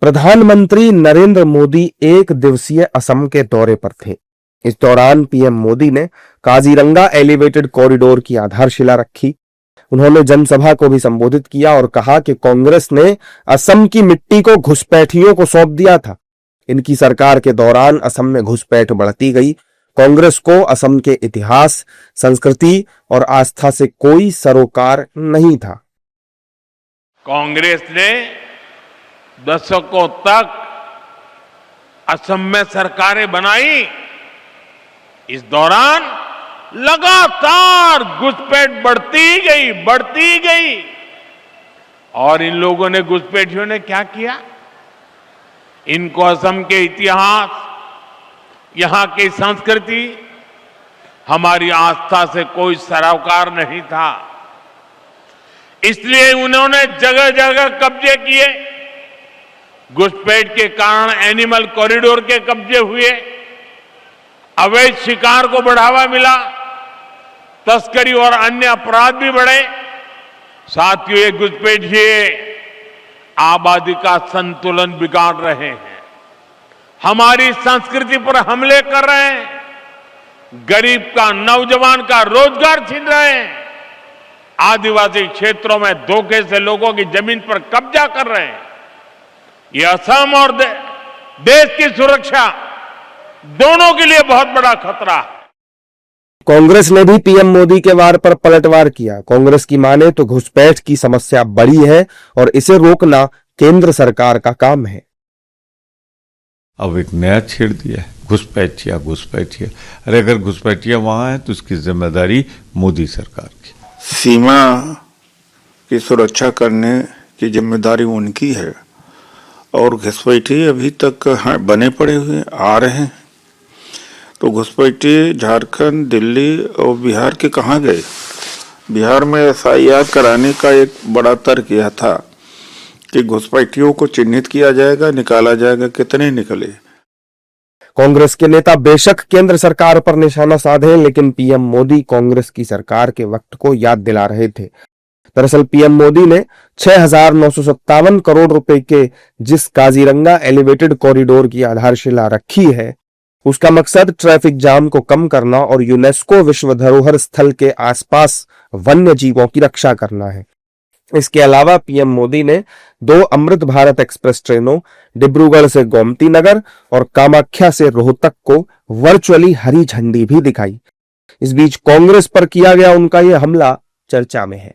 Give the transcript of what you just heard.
प्रधानमंत्री नरेंद्र मोदी एक दिवसीय असम के दौरे पर थे। इस दौरान पीएम मोदी ने काजीरंगा एलिवेटेड कॉरिडोर की आधारशिला रखी। उन्होंने जनसभा को भी संबोधित किया और कहा कि कांग्रेस ने असम की मिट्टी को घुसपैठियों को सौंप दिया था। इनकी सरकार के दौरान असम में घुसपैठ बढ़ती गई। कांग्रेस को असम के इतिहास, संस्कृति और आस्था से कोई सरोकार नहीं था। कांग्रेस ने दशकों तक असम में सरकारें बनाई। इस दौरान लगातार घुसपैठ बढ़ती गई। और इन लोगों ने, घुसपैठियों ने क्या किया? इनको असम के इतिहास, यहां की संस्कृति, हमारी आस्था से कोई सरोकार नहीं था। इसलिए उन्होंने जगह जगह कब्जे किए। घुसपैठ के कारण एनिमल कॉरिडोर के कब्जे हुए, अवैध शिकार को बढ़ावा मिला, तस्करी और अन्य अपराध भी बढ़े। साथियों, ये घुसपैठिए आबादी का संतुलन बिगाड़ रहे हैं, हमारी संस्कृति पर हमले कर रहे हैं, गरीब का, नौजवान का रोजगार छीन रहे हैं, आदिवासी क्षेत्रों में धोखे से लोगों की जमीन पर कब्जा कर रहे हैं। ये असम और देश की सुरक्षा दोनों के लिए बहुत बड़ा खतरा है। कांग्रेस ने भी पीएम मोदी के वार पर पलटवार किया। कांग्रेस की माने तो घुसपैठ की समस्या बड़ी है और इसे रोकना केंद्र सरकार का काम है। अब एक नया छेड़ दिया है, घुसपैठिया। अरे अगर घुसपैठिया वहां है तो उसकी जिम्मेदारी मोदी सरकार की। सीमा की सुरक्षा करने की जिम्मेदारी उनकी है और घुसपैठिए अभी तक बने पड़े हुए आ रहे हैं। तो घुसपैठिए झारखंड, दिल्ली और बिहार के कहाँ गए? बिहार में एफआईआर कराने का एक बड़ा तर्क यह था कि घुसपैठियों को चिन्हित किया जाएगा, निकाला जाएगा। कितने निकले? कांग्रेस के नेता बेशक केंद्र सरकार पर निशाना साधे, लेकिन पीएम मोदी कांग्रेस की सरकार के वक्त को याद दिला रहे थे। दरअसल पीएम मोदी ने 6,957 करोड़ रुपए के जिस काजीरंगा एलिवेटेड कॉरिडोर की आधारशिला रखी है, उसका मकसद ट्रैफिक जाम को कम करना और यूनेस्को विश्व धरोहर स्थल के आसपास वन्य जीवों की रक्षा करना है। इसके अलावा पीएम मोदी ने 2 अमृत भारत एक्सप्रेस ट्रेनों, डिब्रूगढ़ से गोमती नगर और कामाख्या से रोहतक को वर्चुअली हरी झंडी भी दिखाई। इस बीच कांग्रेस पर किया गया उनका यह हमला चर्चा में है।